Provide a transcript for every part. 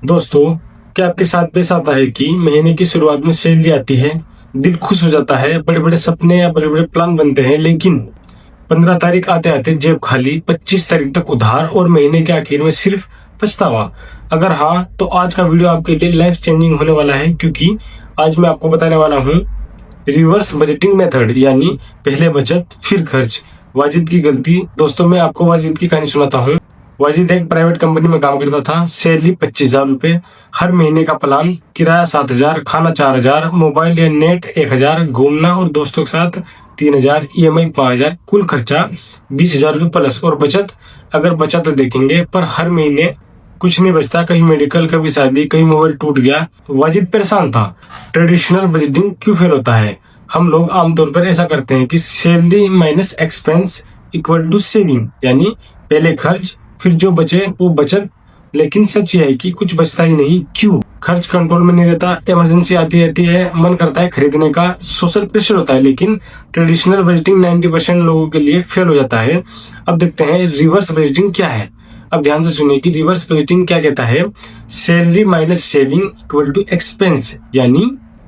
दोस्तों, क्या आपके साथ भी ऐसा आता है कि महीने की शुरुआत में सैलरी आती है, दिल खुश हो जाता है, बड़े बड़े सपने या बड़े बड़े प्लान बनते हैं, लेकिन 15 तारीख आते आते जेब खाली, 25 तारीख तक उधार और महीने के आखिर में सिर्फ पछतावा। अगर हाँ, तो आज का वीडियो आपके लिए लाइफ चेंजिंग होने वाला है, क्योंकि आज मैं आपको बताने वाला हूँ रिवर्स बजटिंग मेथड, यानी पहले बचत फिर खर्च। वाजिद की गलती। दोस्तों, मैं आपको वाजिद की कहानी सुनाता हूँ। वाजिद एक प्राइवेट कंपनी में काम करता था। सैलरी 25,000 रुपए, हर महीने का प्लान, किराया 7,000, खाना 4,000, मोबाइल या नेट 1,000, घूमना और दोस्तों के साथ 3,000, EMI 5,000, कुल खर्चा 20,000 रुपये प्लस। और बचत, अगर बचत तो देखेंगे पर हर महीने कुछ नहीं बचता। कहीं मेडिकल, कभी शादी, कहीं मोबाइल टूट गया। वाजिद परेशान था। ट्रेडिशनल बजटिंग क्यों फेल होता है? हम लोग आमतौर पर ऐसा करते हैं कि salary minus expense equal to saving, यानी पहले खर्च फिर जो बचे वो बचत। लेकिन सच ये है कि कुछ बचता ही नहीं। क्यों? खर्च कंट्रोल में नहीं रहता, इमरजेंसी आती रहती है, मन करता है खरीदने का, सोशल प्रेशर होता है। लेकिन ट्रेडिशनल बजटिंग 90% लोगों के लिए फेल हो जाता है। अब देखते हैं रिवर्स बजटिंग क्या है। अब ध्यान से सुनिए कि रिवर्स बजटिंग क्या कहता है। Salary minus saving equal to expense, यानी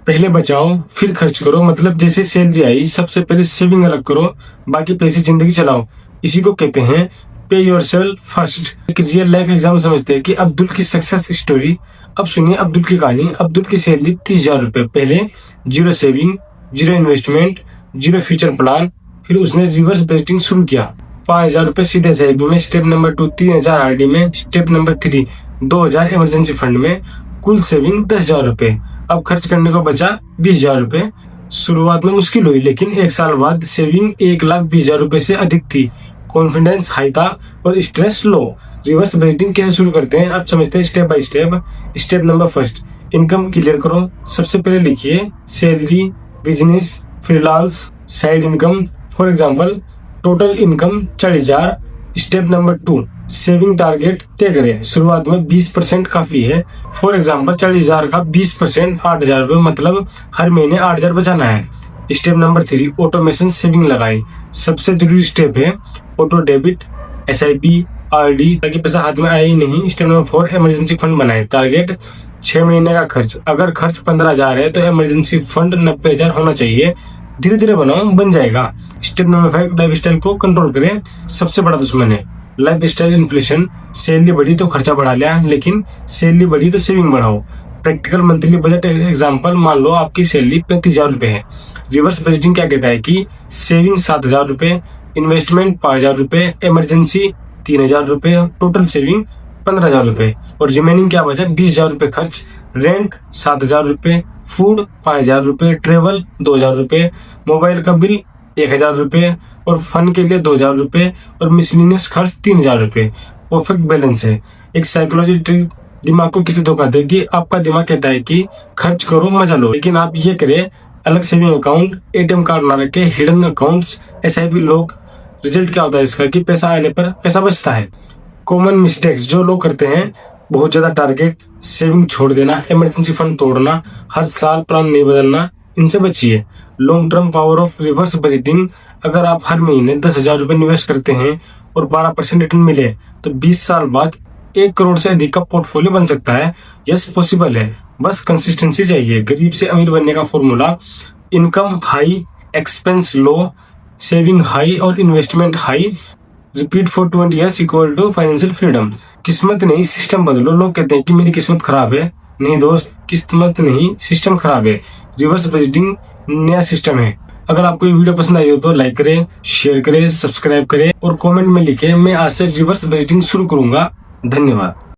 पहले बचाओ फिर खर्च करो। मतलब जैसे सैलरी आई, सबसे पहले सेविंग अलग करो, बाकी पैसे जिंदगी चलाओ। इसी को कहते हैं पे योरसेल्फ फर्स्ट। एक रियल लाइफ एग्जाम्पल समझते हैं कि अब्दुल की सक्सेस स्टोरी। अब सुनिए अब्दुल की कहानी। अब्दुल की सैलरी 30,000 रुपए। पहले zero saving, zero investment, zero future plan. फिर उसने रिवर्स बजटिंग शुरू किया। 5,000 रुपए सीधे एसआईपी में, स्टेप नंबर 2 3,000 आरडी में, स्टेप नंबर 3 2,000 इमरजेंसी फंड में, कुल सेविंग 10,000 रुपए। अब खर्च करने को बचा 20,000 रुपए। शुरुआत में मुश्किल हुई, लेकिन एक साल बाद सेविंग 1,20,000 रुपए से अधिक थी। कॉन्फिडेंस हाई था और स्ट्रेस लो। रिवर्स बजटिंग कैसे शुरू करते हैं अब समझते हैं step by step. Step number first, income clear करो। सबसे पहले लिखिए salary, business, freelance, side income. For example total income 40,000। Step number 2, saving target तय करें। शुरुआत में 20% काफी है। फॉर एग्जांपल 40,000 का 20% 8,000 रुपए, मतलब हर महीने 8,000 बचाना है। स्टेप नंबर 3, ऑटोमेशन सेविंग लगाएं। सबसे जरूरी स्टेप है ऑटो डेबिट, SIP, RD, ताकि पैसा हाथ में आए ही नहीं। स्टेप नंबर 4, इमरजेंसी फंड बनाएं। टारगेट 6 महीने का खर्च। अगर खर्च 15,000 है तो इमरजेंसी फंड 90,000 होना चाहिए। धीरे धीरे बनाओ, बन जाएगा। स्टेप नंबर 5, लाइफ स्टाइल को कंट्रोल करें। सबसे बड़ा दुश्मन है लाइफ स्टाइल इन्फ्लेशन। सैलरी बढ़ी तो खर्चा बढ़ा लिया, लेकिन सैलरी बढ़ी तो सेविंग बढ़ाओ। प्रैक्टिकल मंथली बजट एग्जांपल, मान लो आपकी सैलरी 35,000 रुपए है। रिवर्स बजटिंग क्या कहता है कि सेविंग 7,000 रुपए, इन्वेस्टमेंट 5,000 रुपए, इमरजेंसी 3,000 रुपए, टोटल सेविंग 15,000 रुपए। और रिमेनिंग क्या बचा? 20,000 रुपए खर्च। रेंट 7,000 रुपए, फूड 5,000 रुपए, ट्रेवल 2,000 रुपए, मोबाइल का बिल 1,000 रुपए, और फन के लिए 2,000 रुपए, और मिसलिनियस खर्च 3,000 रुपए। परफेक्ट बैलेंस है। एक साइकोलॉजी ट्रिक दिमाग को किसी धोखा दे कि आपका दिमाग कहता है कि खर्च करो मजा लो, लेकिन आप ये करें अलग सेविंग अकाउंट, ATM कार्ड ना रखे, हिडन अकाउंट्स, SIP लोग। रिजल्ट क्या होता है इसका कि पैसा आने पर पैसा बचता है। कॉमन मिस्टेक्स जो लोग करते हैं, बहुत ज्यादा टारगेट, सेविंग छोड़ देना, इमरजेंसी फंड तोड़ना, हर साल प्लान नहीं बदलना, इनसे बचिए। Long term power of reverse budgeting, अगर आप हर महीने 10,000 रुपए इन्वेस्ट करते हैं और 12% रिटर्न मिले तो 20 साल बाद 1 करोड़ से अधिक का पोर्टफोलियो बन सकता है। यस, पॉसिबल है, बस कंसिस्टेंसी चाहिए। गरीब से अमीर बनने का formula, income high, expense low, saving high और investment high. Repeat for 20 years equal to financial freedom. किस्मत नहीं, सिस्टम बदलो। लोग कहते हैं कि मेरी किस्मत खराब है। नहीं दोस्त, किस्मत नहीं, सिस्टम खराब है। रिवर्स बजटिंग नया सिस्टम है। अगर आपको ये वीडियो पसंद आई हो तो लाइक करें, शेयर करें, सब्सक्राइब करें और कमेंट में लिखें। मैं आज से रिवर्स बजटिंग शुरू करूंगा। धन्यवाद।